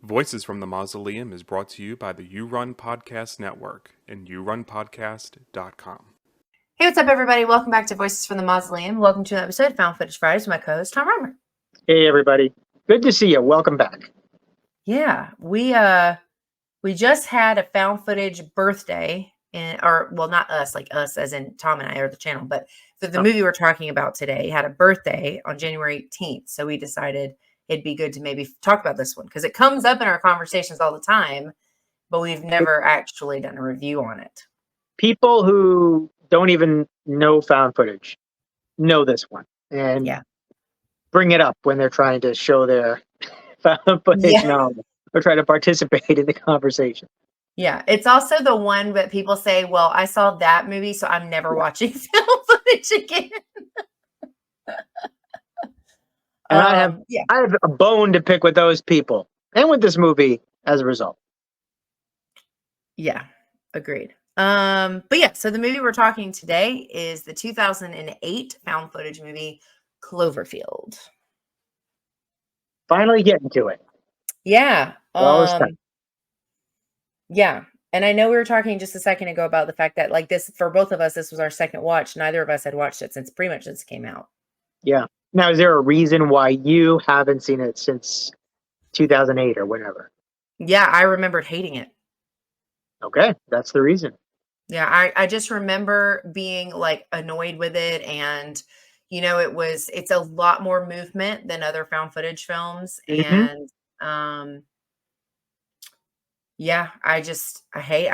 Voices from the Mausoleum is brought to you by the You Run Podcast Network and yourunpodcast.com. Hey, what's up, everybody? Welcome back to Voices from the Mausoleum. Welcome to an episode of Found Footage Fridays with my co-host, Tom Romer. Hey, everybody. Good to see you. Welcome back. Yeah, we just had a found footage birthday, not us, like us as in Tom and I or the channel, but the movie we're talking about today had a birthday on January 18th. So we decided it'd be good to maybe talk about this one because it comes up in our conversations all the time, but we've never actually done a review on it. People who don't even know found footage know this one and bring it up when they're trying to show their found footage knowledge or try to participate in the conversation. Yeah, it's also the one that people say, well, I saw that movie, so I'm never watching film footage again. And I have a bone to pick with those people and with this movie as a result. Yeah, agreed. But yeah, so the movie we're talking today is the 2008 found footage movie Cloverfield. Finally getting to it. Yeah. Yeah. And I know we were talking just a second ago about the fact that, like, this, for both of us, this was our second watch. Neither of us had watched it since it came out. Yeah. Now, is there a reason why you haven't seen it since 2008 or whenever? Yeah, I remembered hating it. Okay, that's the reason. Yeah, I just remember being like annoyed with it, and it's a lot more movement than other found footage films, and I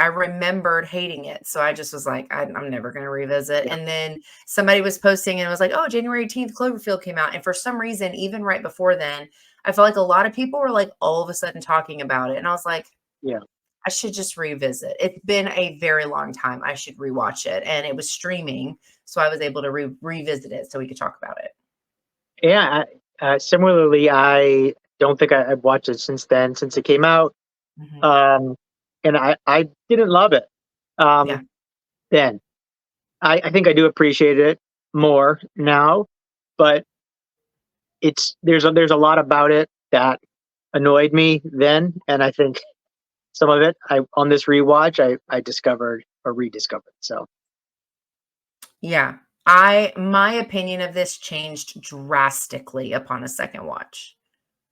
remembered hating it, so I just was like, I'm never going to revisit. And then somebody was posting and it was like, oh, January 18th Cloverfield came out, and for some reason, even right before then, I felt like a lot of people were like all of a sudden talking about it, and I was like, I should just revisit. It's been a very long time. I should rewatch it. And it was streaming, so I was able to revisit it so we could talk about it. Yeah. Similarly, I don't think I've watched it since it came out. And I didn't love it. Then I think I do appreciate it more now, but there's a lot about it that annoyed me then. And I think some of it on this rewatch, I discovered or rediscovered. So, yeah, my opinion of this changed drastically upon a second watch.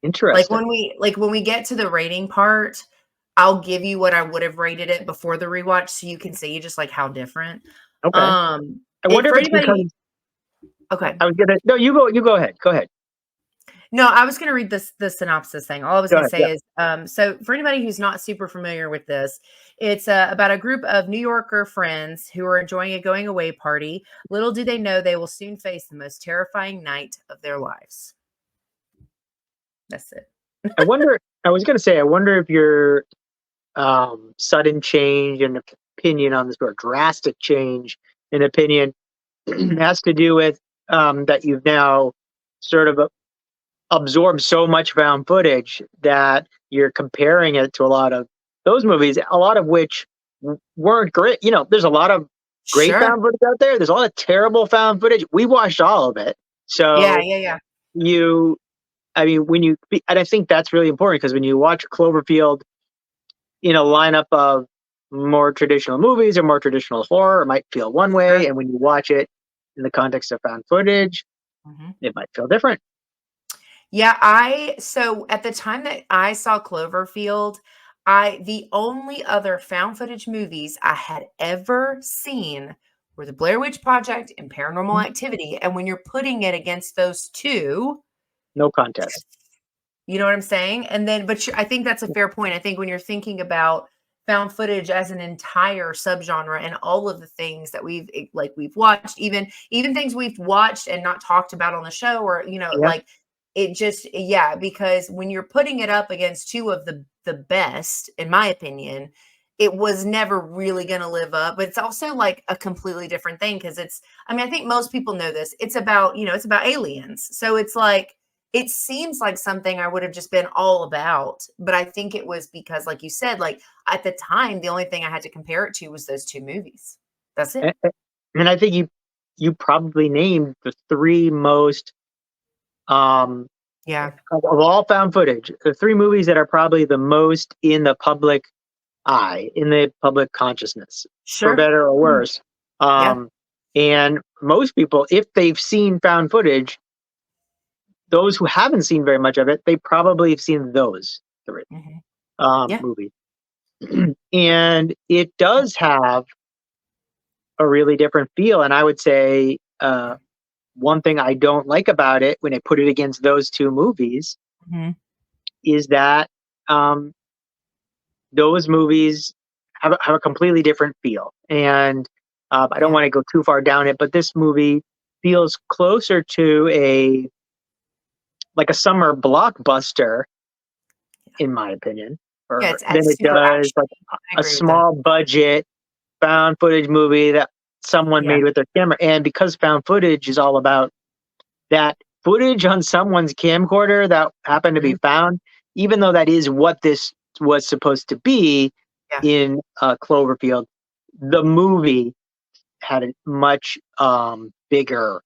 Interesting. Like when we get to the rating part, I'll give you what I would have rated it before the rewatch, so you can see just like how different. Okay. I wonder if it's because. Okay. You go ahead. Go ahead. No, I was going to read the synopsis thing. All I was going to say is, so for anybody who's not super familiar with this, it's about a group of New Yorker friends who are enjoying a going away party. Little do they know they will soon face the most terrifying night of their lives. That's it. I wonder if your sudden change in opinion on this, or drastic change in opinion, has to do with that you've now sort of absorbed so much found footage that you're comparing it to a lot of those movies, a lot of which weren't great. There's a lot of great found footage out there. There's a lot of terrible found footage. We watched all of it. So yeah. And I think that's really important, because when you watch Cloverfield in a lineup of more traditional movies or more traditional horror, it might feel one way. And when you watch it in the context of found footage, it might feel different. Yeah, so at the time that I saw Cloverfield, the only other found footage movies I had ever seen were The Blair Witch Project and Paranormal Activity. And when you're putting it against those two, no contest. You know what I'm saying? And then, I think that's a fair point. I think when you're thinking about found footage as an entire subgenre and all of the things that we've watched, even things we've watched and not talked about on the show, or because when you're putting it up against two of the best, in my opinion, it was never really going to live up. But it's also like a completely different thing, because I think most people know this. It's about aliens. So it's like, it seems like something I would have just been all about. But I think it was because, like you said, like at the time, the only thing I had to compare it to was those two movies. That's it. And I think you probably named the three most Yeah. Of all found footage, the three movies that are probably the most in the public eye, in the public consciousness, for Sure. better or Mm. worse. Yeah. And most people, if they've seen found footage, those who haven't seen very much of it, they probably have seen those three Mhm. Yeah. movies. And it does have a really different feel. And I would say one thing I don't like about it when I put it against those two movies Mhm. is that um, those movies have a completely different feel. And I don't Yeah. want to go too far down it, but this movie feels closer to a summer blockbuster, in my opinion, Yeah, or it's than it super does action. like I a agree with that. small budget found footage movie that someone Yeah. made with their camera. And because found footage is all about that footage on someone's camcorder that happened to be Mhm. found, even though that is what this was supposed to be Yeah. in Cloverfield, the movie had a much bigger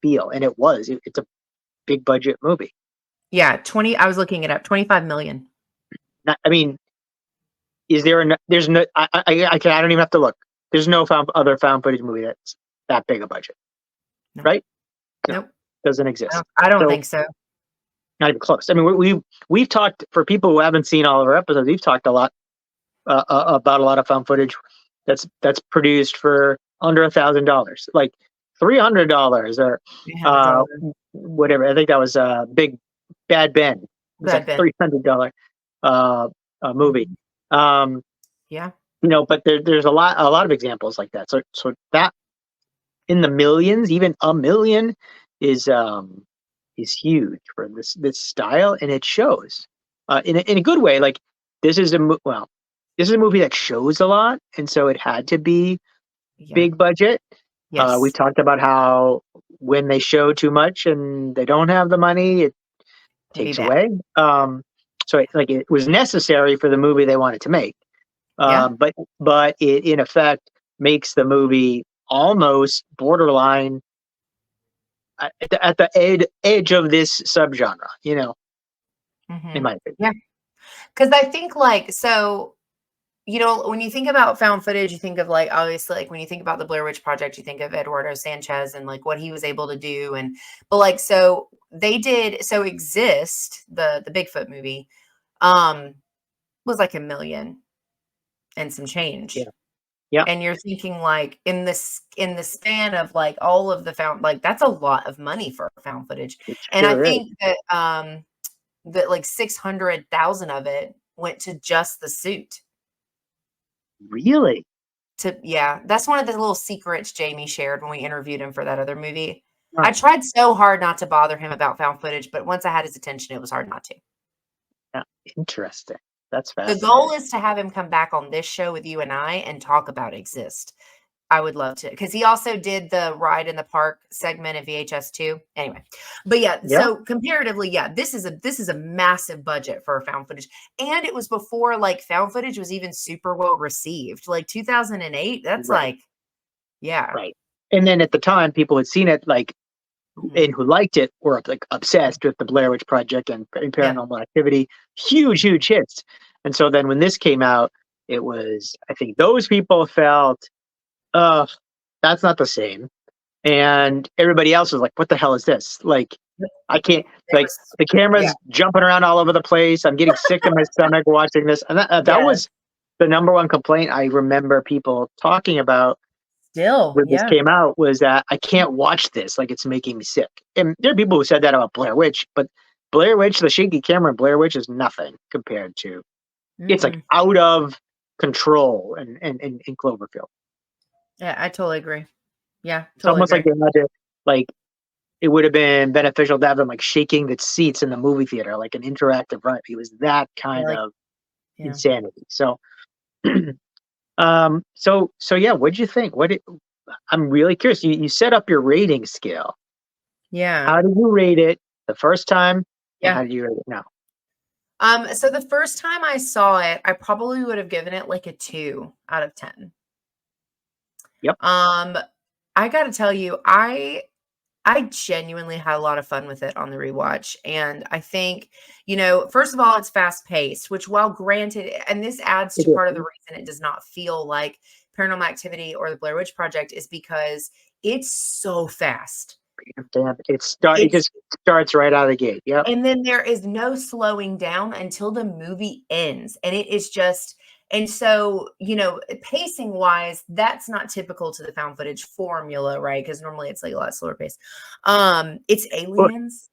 feel, and it's a big budget movie. Yeah, I was looking it up, 25 million. I mean, is there? There's no. I don't even have to look. There's no other found footage movie that's that big a budget, No. right? No, Nope. doesn't I exist. don't So think so. not even close. I mean, we've talked, for people who haven't seen all of our episodes. We've talked a lot about a lot of found footage that's produced for under $1,000, like $300 or uh, $300. whatever. I think that was Big Bad Ben. It was like Bad Ben. $300 movie. Mhm. Um, Yeah. but there's a lot of examples like that. So that in the millions, even a million, is huge for this style, and it shows in a good way. Like this is this is a movie that shows a lot, and so it had to be Yeah. big budget. We've Yes. talked about how when they show too much and they don't have the money, it Can be takes bad. away. It was necessary for the movie they wanted to make, Yeah. but it in effect makes the movie almost borderline at the edge of this subgenre. In Mhm. my opinion. Yeah. 'Cause I think, like, so, when you think about found footage, you think of, like, obviously, like, when you think about the Blair Witch Project, you think of Eduardo Sanchez and, like, what he was able to do, but, like, so Exist, the Bigfoot movie, um, was like 1,000,000 and some Yeah. change. Yeah. And you're thinking, like, in the span of, like, all of the found, like, that's a lot of money for found footage. It And I sure is. think that like 600,000 of it went to just the suit. Really? Yeah, that's one of the little secrets Jamie shared when we interviewed him for that other movie. Huh. I tried so hard not to bother him about found footage, but once I had his attention, it was hard not to. Yeah. Interesting. That's The goal fascinating. is to have him come back on this show with you and I and talk about Exist. I would love to, because he also did the Ride in the Park segment of VHS too. Anyway, but yeah, Yeah. so comparatively, yeah, this is a massive budget for found footage, and it was before, like, found footage was even super well received. Like 2008, that's Right. like, yeah, Right. And then at the time, people had seen it, like, mhm, and who liked it were like obsessed with the Blair Witch Project and yeah, Paranormal Activity. Huge hits. And so then when this came out, it was, I think those people felt, uh, that's not the same. And everybody else was like, what the hell is this? Like, yep, I can't, it like, was, the yeah, camera's jumping around all over the place. I'm getting sick in my stomach watching this. And that yeah, was the number one complaint I remember people talking about still, when this yeah, came out, was that I can't watch this. Like, it's making me sick. And there are people who said that about Blair Witch, but Blair Witch, the shaky camera in Blair Witch is nothing compared to, it's like mm-mm. out of control in Cloverfield. Yeah, I totally agree. Yeah, It's totally almost like agree. they had to, like, it would have been beneficial to have them like shaking the seats in the movie theater, like an interactive ride. It was that I kind like, of yeah, insanity. So, so yeah, what'd you think? I'm really curious. You set up your rating scale. yeah, How did you rate it the first time, and yeah. how did you rate it now? So the first time I saw it, I probably would have given it like a 2 out of 10. Yep. Um, I gotta tell you, I genuinely had a lot of fun with it on the rewatch. And I think, first of all, it's fast paced, which, while granted, and this adds It to part of the is. reason it does not feel like Paranormal Activity or the Blair Witch Project, is because it's so fast. Damn, it It's just starts right out of the gate. Yep. And then there is no slowing down until the movie ends. And it is just, and so, pacing wise, that's not typical to the found footage formula, right? Because normally it's like a lot slower pace. It's Well, aliens.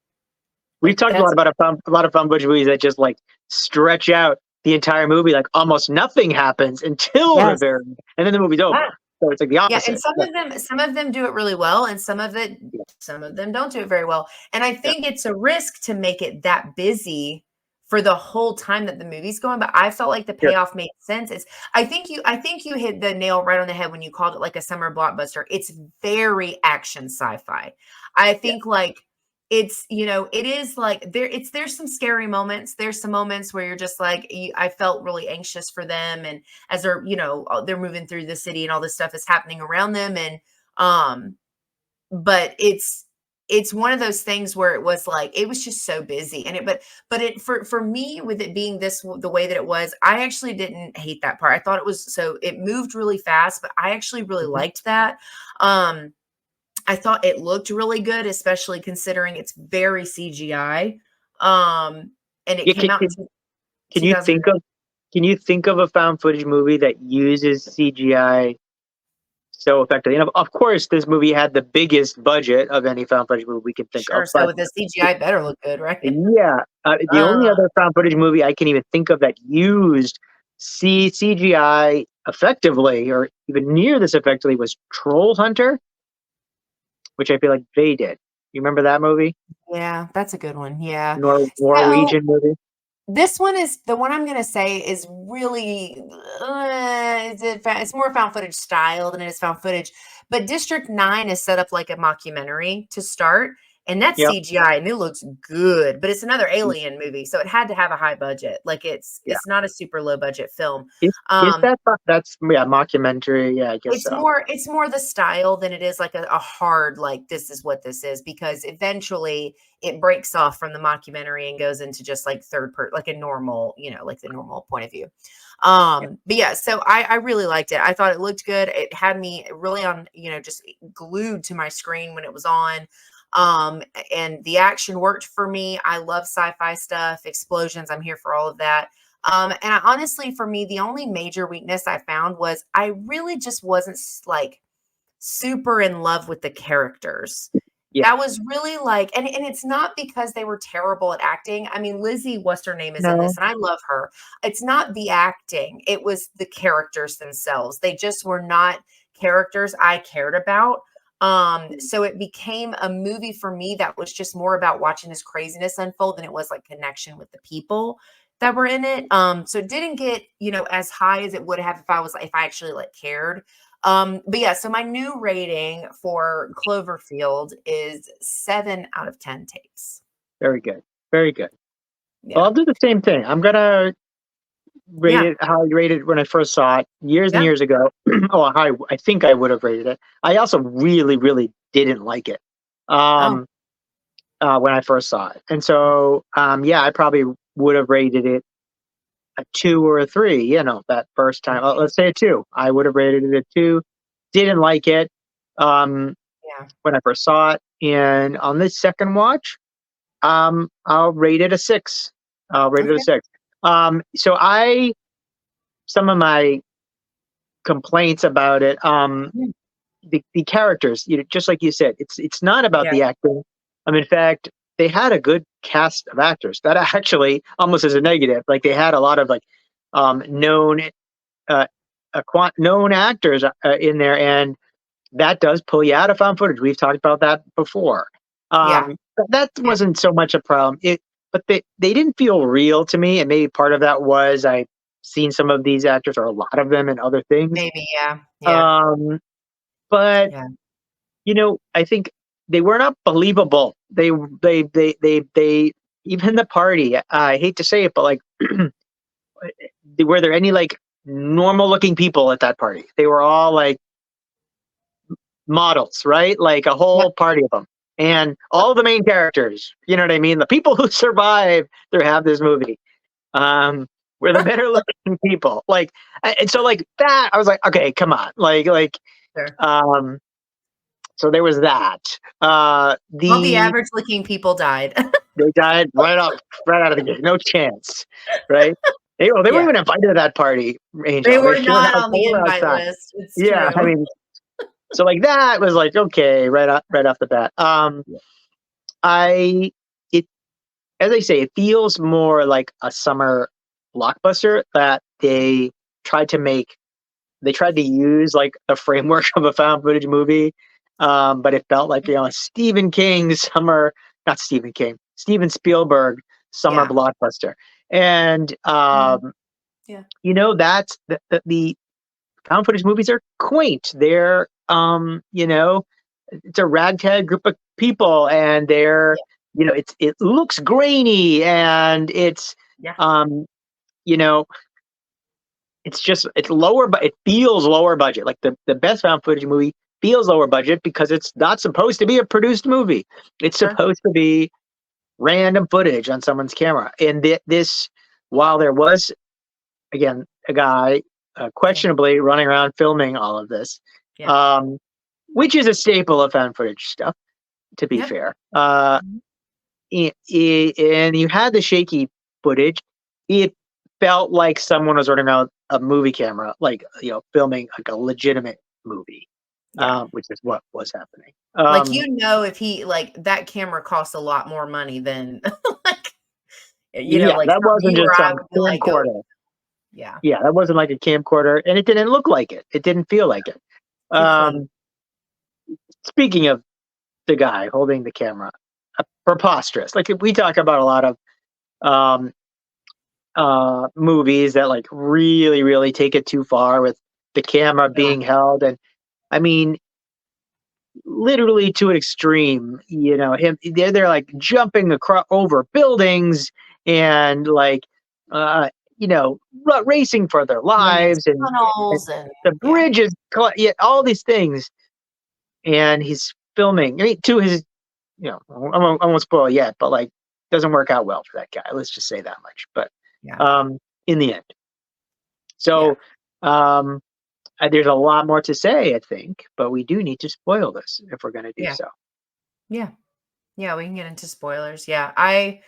we've Like talked a lot that's about a lot of fun footage movies that just like stretch out the entire movie, like almost nothing happens until the yes. very end, and then the movie's over. Yeah. So it's like the Yeah, and opposite. some of them do it really well, and some of Yeah, them don't do it very well. And I yeah, think it's a risk to make it that busy for the whole time that the movie's going, but I felt like the yeah, payoff made sense. I think you hit the nail right on the head when you called it like a summer blockbuster. It's very action sci-fi. I yeah. think like it's, it is like there's some scary moments. There's some moments where you're just like I felt really anxious for them, and as they're, they're moving through the city and all this stuff is happening around them. And um but it's one of those things where it was like it was just so busy, and it for me, with it being the way that it was, I actually didn't hate that part. I thought it moved really fast, but I actually really Mhm. liked that. I thought it looked really good, especially considering it's very CGI. And it Yeah, came out in can you 2000. think of can you think of a found footage movie that uses CGI so effectively? And of course, this movie had the biggest budget of any found footage movie we can think Sure, of. so But with the CGI better look good, right? yeah, the Uh, only other found footage movie I can even think of that used CGI effectively, or even near this effectively, was Troll Hunter, which I feel like they did. You remember that movie? yeah, that's a good one, yeah. So, Norwegian movie? this one is the one I'm gonna say is really, it's more found footage style than it is found footage, but District 9 is set up like a mockumentary to start, and that's Yep. CGI, and it looks good, but it's another alien movie, so it had to have a high budget, like, Yeah. it's not a super low budget film. Is Um, that's yeah, mockumentary? Yeah, I guess so. it's more the style than it is like a hard, like, this is what this is, because eventually it breaks off from the mockumentary and goes into just like like a normal, like the normal point of view. Yeah. But yeah, so I really liked it. I thought it looked good. It had me really on, just glued to my screen when it was on. And the action worked for me. I love sci-fi stuff, explosions. I'm here for all of that. And honestly, for me, the only major weakness I found was I really just wasn't like super in love with the characters. Yeah. That was really like, and it's not because they were terrible at acting. I mean, Lizzie, what's her name, is in No. this, and I love her. It's not the acting, it was the characters themselves. They just were not characters I cared about. So it became a movie for me that was just more about watching this craziness unfold than it was like connection with the people that were in it. So it didn't get, as high as it would have if I actually like cared. But yeah, so my new rating for Cloverfield is 7 out of 10 tapes. Very good. Very good. Well, Yeah. I'll do the same thing. I'm gonna rate Yeah. it how I rated it when I first saw it years and Yeah. years ago. Oh, I think I would have rated it. I also really, really didn't like it. Oh, Um, when I first saw it. And so, yeah, I probably would have rated it a 2 or a 3, that first time. okay. Let's say a 2. I would have rated it a 2. Didn't like it um, Yeah. when I first saw it. And on this second watch, I'll rate it a 6. I'll rate it a Okay. 6. So some of my complaints about it, Mm. the characters, just like you said, it's not about Yeah. the acting. In fact, they had a good cast of actors. That actually almost is a negative. Like they had a lot of like known uh, known actors in there, and that does pull you out of found footage. We've talked about that before. Yeah. But that Yeah. wasn't so much a problem. But they didn't feel real to me, and maybe part of that was I've seen some of these actors or a lot of them in other things. Maybe. Yeah. Yeah. Um, but Yeah. I think they were not believable. They even the party. I hate to say it, but like, were there any like normal looking people at that party? They were all like models, right? Like a Yep. whole party of them. and all the main characters, you know what I mean? The people who survive to have this movie, were the better looking people. Like, and so like that, I was like, okay, come on, Sure. so there was that. All the average looking people died. They died right out of the gate, no chance, right? They weren't Yeah. even invited to that party, Angel. They were showed not up on the all invite outside. list. It's Yeah, true. I mean, so like that was like okay, right off the bat. I it as I say, it feels more like a summer blockbuster that they tried to make. They tried to use like the framework of a found footage movie, but it felt like Stephen King's summer, not Stephen King, Steven Spielberg summer Yeah. blockbuster, and Yeah. that's the found footage movies are quaint. They're it's a ragtag group of people, and they're it looks grainy, and it's Yeah. you know it's lower, but it feels lower budget. Like the best found footage movie feels lower budget because it's not supposed to be a produced movie. It's Sure. supposed to be random footage on someone's camera. And this, while there was again a guy questionably running around filming all of this, Yeah. which is a staple of found footage stuff, to be Yep. fair. Mhm. And you had the shaky footage. It felt like someone was running around a movie camera, like filming like a legitimate movie, Yeah. which is what was happening. Like, if he that camera costs a lot more money than like like that some wasn't viewer, just I some would be like, oh, camcorder. yeah. Yeah, that wasn't like a camcorder, and it didn't look like it. It didn't feel like it. Too clean. Speaking of the guy holding the camera, preposterous. Like we talk about a lot of movies that like really, really take it too far with the camera Yeah. being held, and I mean, literally to an extreme. They're like jumping across over buildings and like racing for their Women's lives, and tunnels and the bridge is all these things, and he's filming. I mean, to his, I won't spoil it yet, but like, doesn't work out well for that guy. Let's just say that much. But yeah. in the end, so there's a lot more to say, I think, but we do need to spoil this if we're going to do so. Yeah. Yeah, we can get into spoilers. Yeah. I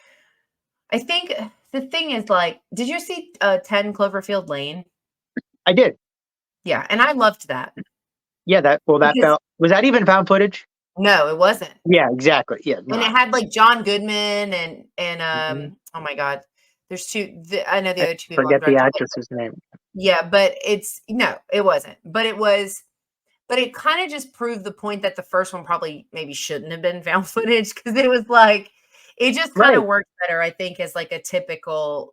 think the thing is, like, did you see 10 Cloverfield Lane? I did. Yeah, and I loved that. Yeah, that felt, was that even found footage? No, it wasn't. Yeah, exactly. Yeah, and it had like John Goodman and oh my God, there's two. I know the other two people. Forget the actress's name. Yeah, but it wasn't. But it was. But it kind of just proved the point that the first one probably maybe shouldn't have been found footage, because it was like it just kind of worked better, I think, as like a typical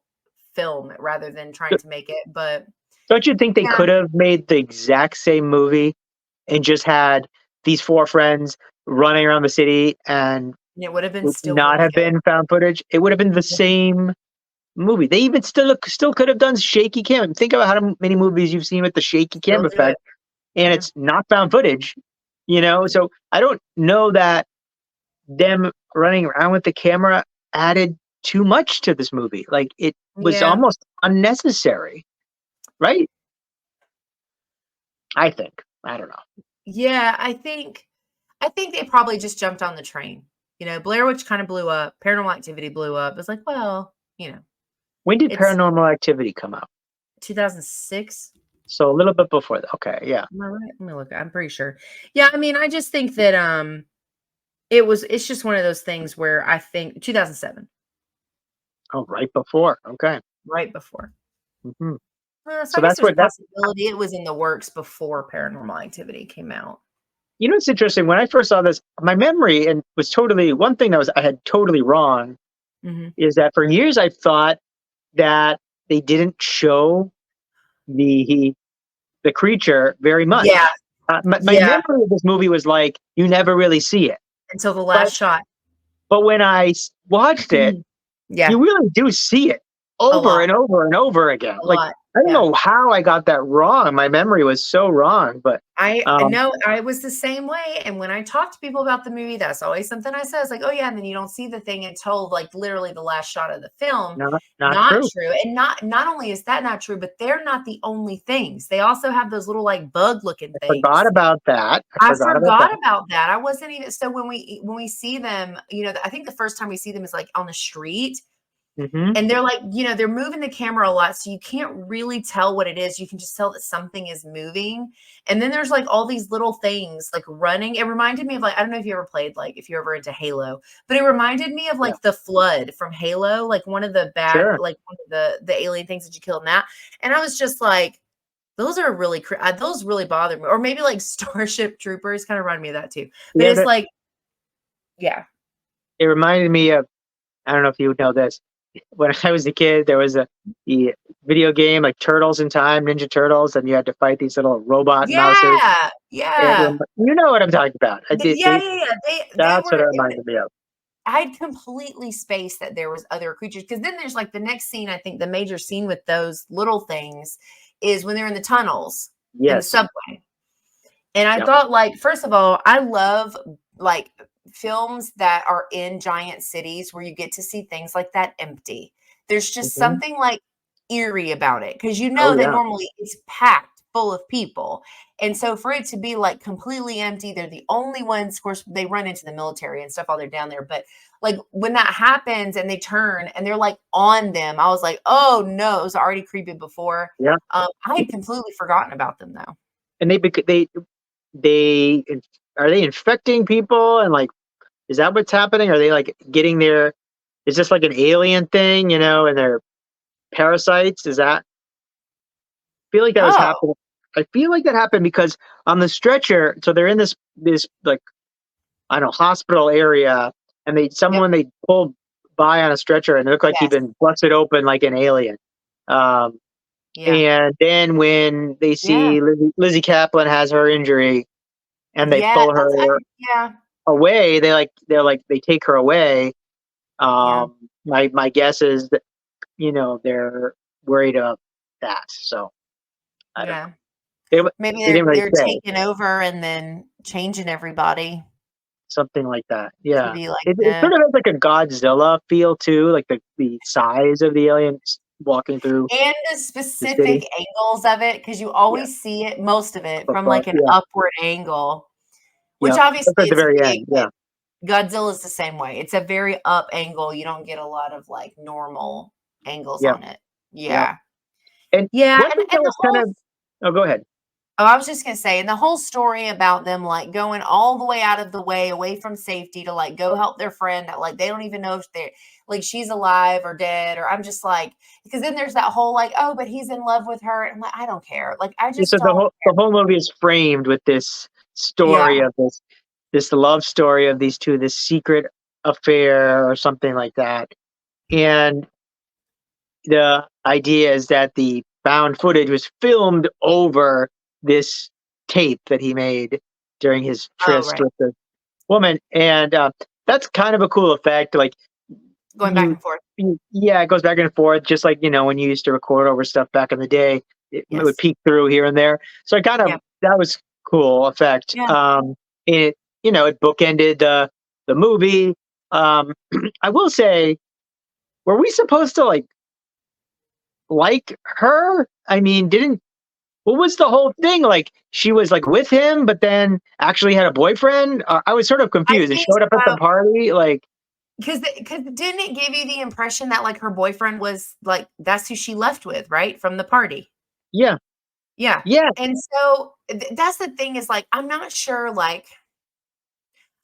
film rather than trying to make it. But don't you think they could have made the exact same movie and just had these four friends running around the city, and it would have been been found footage? It would have been the same movie. They even still could have done shaky cam. Think about how many movies you've seen with the shaky cam effect, and it's not found footage. So I don't know that them running around with the camera added too much to this movie. Like, it was almost unnecessary, right? I think. I don't know. Yeah, I think they probably just jumped on the train. Blair Witch kind of blew up. Paranormal Activity blew up. It was like, well, when did Paranormal Activity come out? 2006. So a little bit before that. Okay, yeah. Am I right? Let me look. I'm pretty sure. Yeah, I mean, I just think that it's just one of those things where I think 2007. Oh, right before. Okay. Right before. Mm-hmm. So that's where possibility. It was in the works before Paranormal Activity came out. It's interesting. When I first saw this, my memory was totally one thing that I had totally wrong, is that for years I thought that they didn't show the creature very much. Yeah. My memory of this movie was like, you never really see it until the last shot. But when I watched it, you really do see it over and over and over again. Like, I don't Yeah. know how I got that wrong. My memory was so wrong, but I um, know I was the same way, and when I talk to people about the movie, that's always something I say. It's like, "Oh, yeah," and then you don't see the thing until, like, literally the last shot of the film. not Not true. true, and not only is that not true, but they're not the only things. They also have those little, like, bug-looking I forgot things. about that. I I forgot about forgot that. about that. I wasn't even so when we see them, I think the first time we see them is, like, on the street, Hmm. and they're like, they're moving the camera a lot, so you can't really tell what it is. You can just tell that something is moving. And then there's like all these little things like running. It reminded me of like, I don't know if you ever played, like if you're ever into Halo, but it reminded me of Yeah, like the flood from Halo, like one of the bad, sure. like one of the alien things that you killed in that. And I was just like, those are really, those really bother me. Or maybe like Starship Troopers kind of remind me of that too. But Yeah, it's like, yeah. it reminded me of. I don't know if you would know this. When I was a kid, there was the video game like Turtles in Time, Ninja Turtles, and you had to fight these little robot mouses. Yeah. Yeah. You know what I'm talking about. I did. Yeah, yeah, yeah. They That's what it were reminded me of. I'd completely spaced that there was other creatures because then there's like the next scene, I think the major scene with those little things is when they're in the tunnels in the Yes. subway. And I Yep. thought, like, first of all, I love like films that are in giant cities where you get to see things like that empty. There's just Hmm. something like eerie about it because you Oh know that yeah. normally it's packed full of people. And so for it to be like completely empty, they're the only ones, of course, they run into the military and stuff while they're down there. But like when that happens and they turn and they're like on them, I was like, oh no, it was already creepy before. Yeah. I had completely forgotten about them though. And they are they infecting people and like is that what's happening? Are they like getting their? Is this like an alien thing? And they're parasites. Is that? I feel like that was Oh, happening. I feel like that happened because on the stretcher, so they're in this like I don't know hospital area, and yep. they pulled by on a stretcher, and it looked like he'd Yes. been busted open like an alien. Um, Yeah. and then when they Yeah. see Lizzie Kaplan has her injury, and they Yeah. pull her Yeah. away, they take her away. Yeah. My guess is that they're worried about that. So I don't know. Yeah. They Maybe they didn't really they're say. taking over and then changing everybody Something like that. to Yeah. be like It that. sort of has like a Godzilla feel too, like the size of the aliens walking through And the the city. specific angles of it, because you Yeah. always see it, most of it, from like an Yeah. upward angle, which Yeah. obviously That's at the it's very big, end. but Yeah. Godzilla's the same way. It's a very up angle. You don't get a lot of like normal angles Yeah. on it. Yeah. Yeah. And Yeah. one thing And that the was kind whole of oh, go ahead. Oh, I was just gonna say, and the whole story about them like going all the way out of the way away from safety to like go help their friend that like they don't even know if they're like she's alive or dead, or I'm just like because then there's that whole like, oh, but he's in love with her. And I'm like, I don't care. Like I So just the don't whole movie is framed with this story yeah. of this love story of these two, this secret affair or something like that. And the idea is that the found footage was filmed over this tape that he made during his Oh, tryst right. with the woman, and that's kind of a cool effect. Like Going back you, and forth. yeah, it goes back and forth, just like when you used to record over stuff back in the day, it would Yes. peek through here and there. So I kind of Yeah. that was cool effect. Yeah. It it bookended the movie. I will say, were we supposed to like her? I mean, didn't what was the whole thing? Like she was like with him, but then actually had a boyfriend. I was sort of I confused and think showed up at the so. party. Like, Because didn't it give you the impression that like her boyfriend was like that's who she left with, right? From the party. yeah, Yeah. yeah, And so that's the thing is like, I'm not sure, like,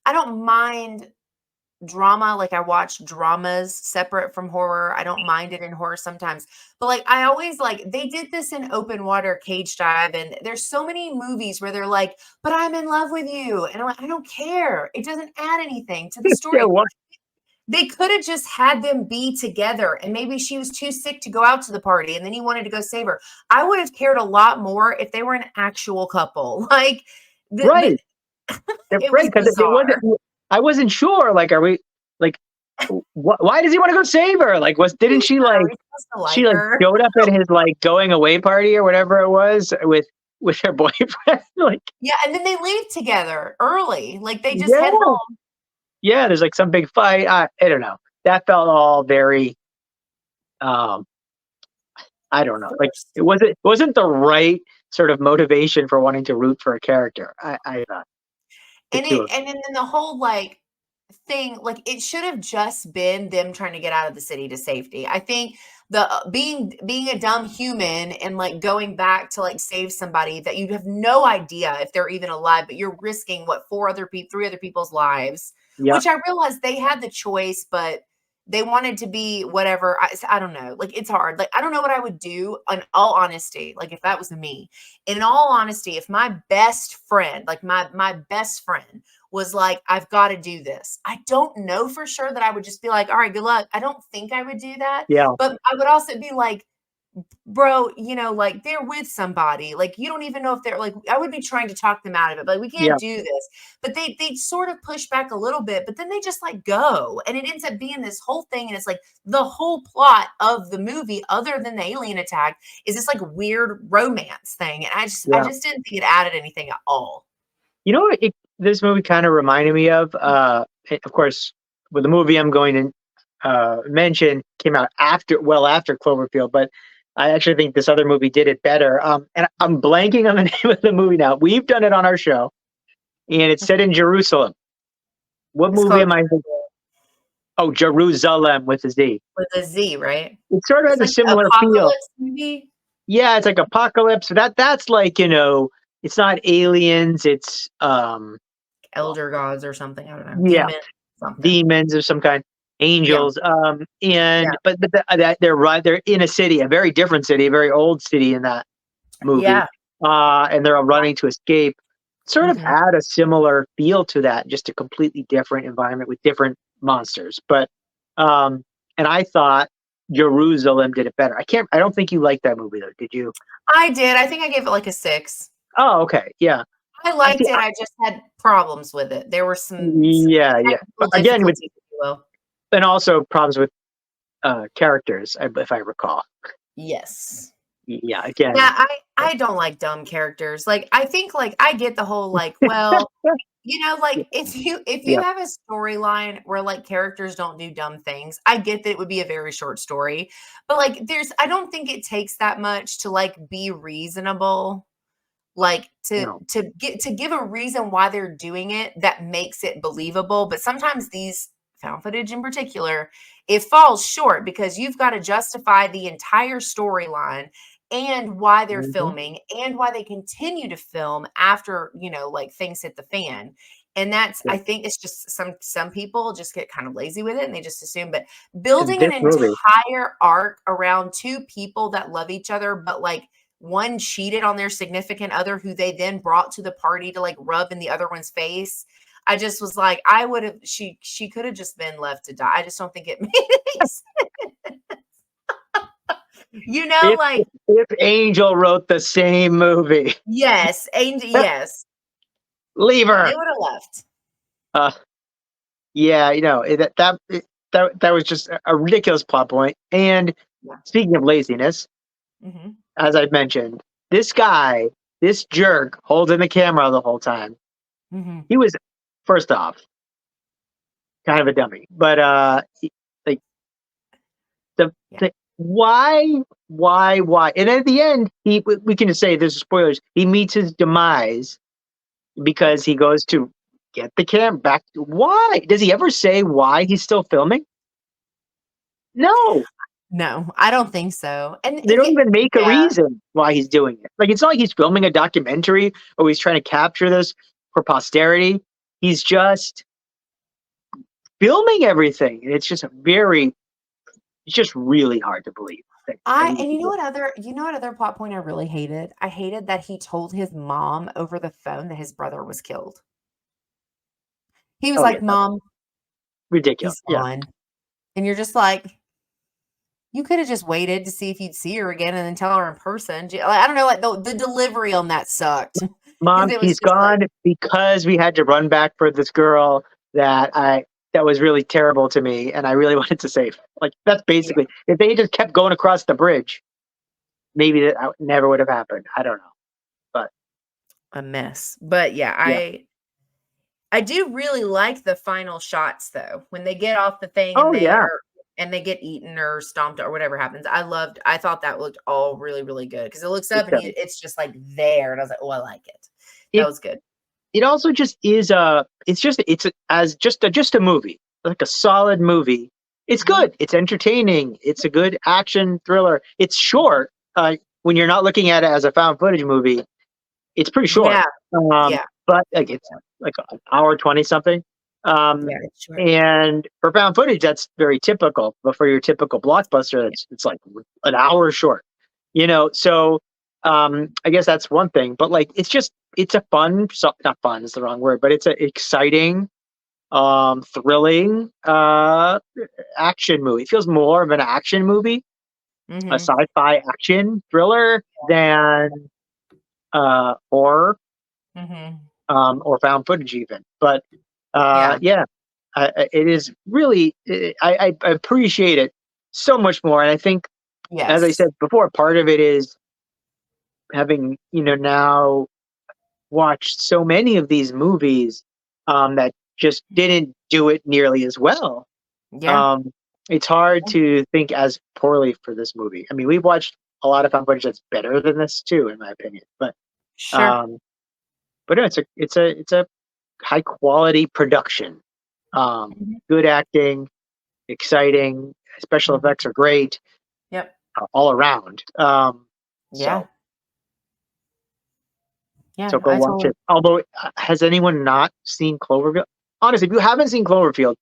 I don't mind drama. Like, I watch dramas separate from horror. I don't mind it in horror sometimes. But like, I always like, they did this in Open Water Cage Dive. And there's so many movies where they're like, but I'm in love with you. And I'm like, I don't care. It doesn't add anything to the yeah. story. What? They could have just had them be together and maybe she was too sick to go out to the party and then he wanted to go save her. I would have cared a lot more if they were an actual couple. Like Right, it was right. Because it wasn't. bizarre. I wasn't sure. Like, are we like? why does he want to go save her? Like, didn't she Are like we supposed to she like like her? showed up at his like going away party or whatever it was with her boyfriend? Like, Yeah, and then they leave together early. Like they just head yeah, home. yeah. There's like some big fight. I don't know. That felt all very. Um, I don't know. Like Forced. it wasn't the right sort of motivation for wanting to root for a character. I thought the And two it of and then the whole like thing, like it should have just been them trying to get out of the city to safety. I think the being a dumb human and like going back to like save somebody that you have no idea if they're even alive, but you're risking what three other people's lives, yeah, which I realized they had the choice, but they wanted to be whatever. I don't know. Like it's hard. Like I don't know what I would do in all honesty. Like if that was me, in all honesty, if my best friend, like my best friend was like, I've got to do this. I don't know for sure that I would just be like, all right, good luck. I don't think I would do that. yeah, But I would also be like, bro, like they're with somebody. Like you don't even know if they're like, I would be trying to talk them out of it. But like, we yeah. can't do this. But they sort of push back a little bit, but then they just like go. And it ends up being this whole thing. And it's like the whole plot of the movie, other than the alien attack, is this like weird romance thing. And I Yeah. just didn't think it added anything at all. You know what this movie kind of reminded me of? Of course, with the movie I'm going to mention came out well after Cloverfield, but I actually think this other movie did it better. And I'm blanking on the name of the movie now. We've done it on our show, and it's set in Jerusalem. What It's movie called am I thinking? Oh, Jerusalem with a Z. with a Z, right? It sort of It's has a like the similar feel. apocalypse movie. Yeah, it's like apocalypse. That's like, it's not aliens. It's well, Elder gods or something. I don't know. yeah, Demon something. demons of some kind, Yeah. angels. Yeah. But they're in a city, a very different city, a very old city in that movie. Yeah. And they're all running to escape. Sort of Mhm. had a similar feel to that, just a completely different environment with different monsters. But and I thought Jerusalem did it better. I don't think you liked that movie though, did you? I did. I think I gave it like a 6. Oh, okay, yeah. I I liked see. it. I just had problems with it. There were some Yeah, yeah. technical But again, with difficulties, if you will. and also problems with characters, if I recall. Yes. Yeah, again. Yeah, I don't like dumb characters. Like I think like I get the whole like, well, like if you Yeah. have a storyline where like characters don't do dumb things, I get that it would be a very short story. But like I don't think it takes that much to like be reasonable, like No. to give a reason why they're doing it that makes it believable. But sometimes these found footage in particular, it falls short because you've got to justify the entire storyline and why they're Hmm. filming and why they continue to film after, like things hit the fan. And that's, Yeah. I think it's just some people just get kind of lazy with it and they just assume, but building This an movie. entire arc around two people that love each other, but like one cheated on their significant other who they then brought to the party to like rub in the other one's face. I just was like, I would have, she could have just been left to die. I just don't think it made any sense. If Like, if Angel wrote the same movie, yes, and yes, leave her. they would have left. Uh, yeah, that was just a ridiculous plot point. And Yeah. speaking of laziness, Mm-hmm. as I mentioned, this guy, this jerk, holding the camera the whole time. Mm-hmm. He was, first off, kind of a dummy. But like the why? And at the end, we can just say there's spoilers. He meets his demise because he goes to get the camera back. Why? Does he ever say why he's still filming? No. No, I don't think so. And They don't even make a yeah. reason why he's doing it. Like, it's not like he's filming a documentary or he's trying to capture this for posterity. He's just filming everything. And it's just really hard to believe. And you know what other plot point I really hated? I hated that he told his mom over the phone that his brother was killed. He was like, Yeah, Mom, ridiculous. he's gone. And you're just like, you could have just waited to see if you'd see her again and then tell her in person. I don't know, like the delivery on that sucked. Mom, he's gone because we had to run back for this girl that that was really terrible to me, and I really wanted to save. Like that's basically if they just kept going across the bridge, maybe that never would have happened. I don't know, but A mess. But yeah, yeah. I do really like the final shots though. When they get off the thing Oh yeah, and they get eaten or stomped or whatever happens. I thought that looked all really, really good because it looks it up and does. it's just like there. And I was like, oh, I like it. That It was good. it also just is just a movie, like a solid movie. It's Mhm. good. It's entertaining. It's a good action thriller. It's short. When you're not looking at it as a found footage movie, it's pretty short. Yeah. Um, Yeah. but like it's like an hour 20 something. Yeah. Um, It's short. and for found footage, that's very typical. But for your typical blockbuster, it's like an hour short. So I guess that's one thing. But like it's a fun, not fun is the wrong word, but it's an exciting, thrilling action movie. It feels more of an action movie, a Mm-hmm. sci-fi action thriller than horror, Mm-hmm. or found footage even. But Yeah. yeah, it is really. I appreciate it so much more, and I think, as I Yes. said before, part of it is having now watched so many of these movies that just didn't do it nearly as well. Yeah. Um, it's hard to think as poorly for this movie. I mean, we've watched a lot of found footage that's better than this too, in my opinion. Sure. Um, but no, it's a high quality production. Mhm. Good acting, exciting, special Mhm. effects are great, Yep. all around. Yeah. So Yeah. so go I watch totally. it. Although, has anyone not seen Cloverfield? Honestly, if you haven't seen Cloverfield,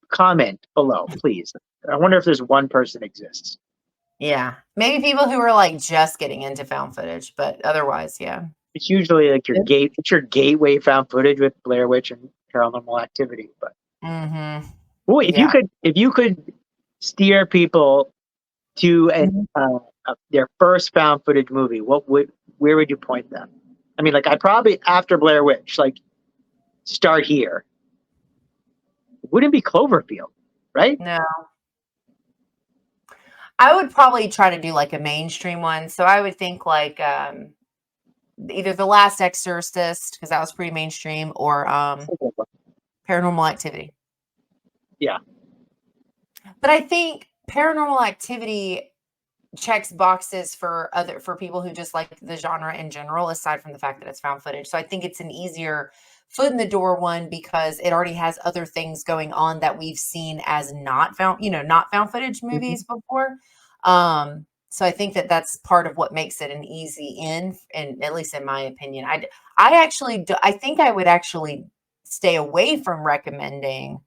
comment below, please. I wonder if there's one person exists. Yeah. Maybe people who are like just getting into found footage, but otherwise, yeah. It's usually like Yep. it's your gateway found footage with Blair Witch and Paranormal Activity. But Mm-hmm. ooh, Yeah. if you could steer people to Mhm. their first found footage movie, where would you point them? I mean, like I probably after Blair Witch, like start here. It wouldn't be Cloverfield, right? No. I would probably try to do like a mainstream one. So I would think like either The Last Exorcist, because that was pretty mainstream, or Paranormal Activity. Yeah. But I think Paranormal Activity checks boxes for people who just like the genre in general, aside from the fact that it's found footage. So I think it's an easier foot in the door one because it already has other things going on that we've seen as not found footage Mhm. movies before. So I think that that's part of what makes it an easy in, and at least in my opinion, I actually I think I would actually stay away from recommending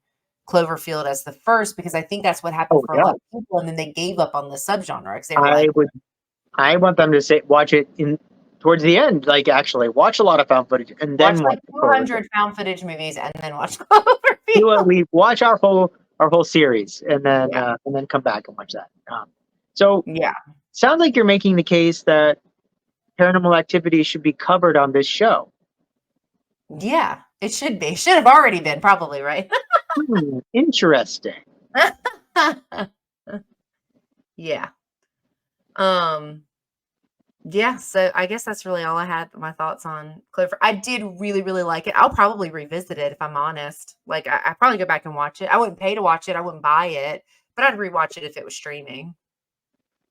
Cloverfield as the first because I think that's what happened Oh for a yeah. lot of people, and then they gave up on the subgenre because they were I like, would. I want them to watch it in towards the end. Like actually, watch a lot of found footage and watch then watch like the Cloverfield. 200 found footage movies and then watch Do what Cloverfield. we watch our whole series Yeah. and then come back and watch that. So Yeah. sounds like you're making the case that Paranormal Activity should be covered on this show. Yeah. It should be. Should have already been, probably, right? Interesting. Yeah. Um, yeah, so I guess that's really all I had my thoughts on Clover. I did really, really like it. I'll probably revisit it if I'm honest. Like I probably go back and watch it. I wouldn't pay to watch it. I wouldn't buy it, but I'd rewatch it if it was streaming.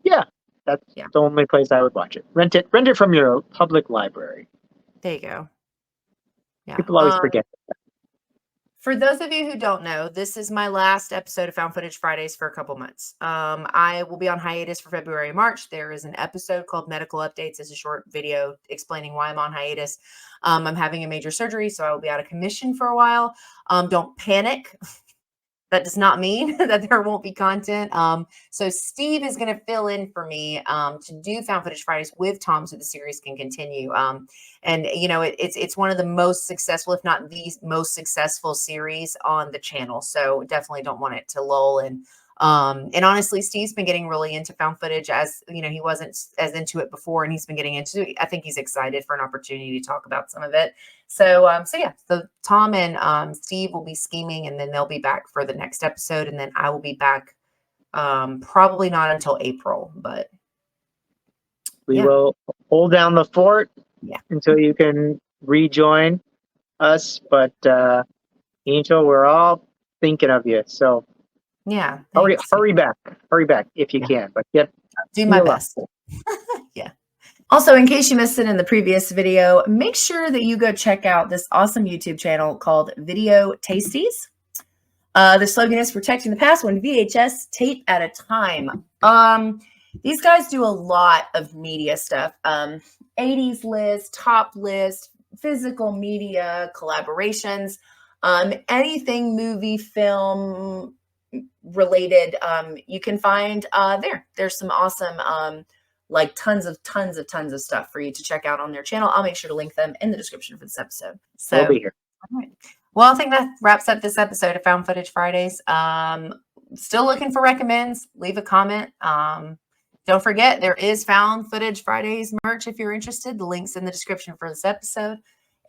Yeah, that's Yeah. the only place I would watch it. Rent it from your public library. There you go. Yeah. People always forget. For those of you who don't know, this is my last episode of Found Footage Fridays for a couple months. I will be on hiatus for February and March. There is an episode called Medical Updates. It's a short video explaining why I'm on hiatus. I'm having a major surgery, so I will be out of commission for a while. Don't panic. That does not mean that there won't be content. So Steve is going to fill in for me to do Found Footage Fridays with Tom, so the series can continue. And you know, it's one of the most successful, if not the most successful series on the channel. So definitely don't want it to lull. And And honestly, Steve's been getting really into found footage, as you know, he wasn't as into it before, and he's been getting into it. I think he's excited for an opportunity to talk about some of it. So yeah, so Tom and Steve will be scheming, and then they'll be back for the next episode, and then I will be back probably not until April, but We yeah. will hold down the fort Yeah. until you can rejoin us. But Angel, we're all thinking of you. So Yeah. hurry back if you Yeah. can. But get Do my heal up. best. Yeah. Also, in case you missed it in the previous video, make sure that you go check out this awesome YouTube channel called Video Tasties. The slogan is protecting the past one VHS tape at a time. These guys do a lot of media stuff. 80s list, top list, physical media, collaborations, anything movie, film related, you can find there. There's some awesome like tons of stuff for you to check out on their channel. I'll make sure to link them in the description for this episode. So We'll be here. all right. Well, I think that wraps up this episode of Found Footage Fridays. Still looking for recommends. Leave a comment. Don't forget, there is Found Footage Fridays merch if you're interested. The link's in the description for this episode.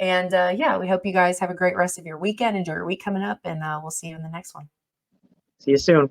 And yeah, we hope you guys have a great rest of your weekend. Enjoy your week coming up, and we'll see you in the next one. See you soon.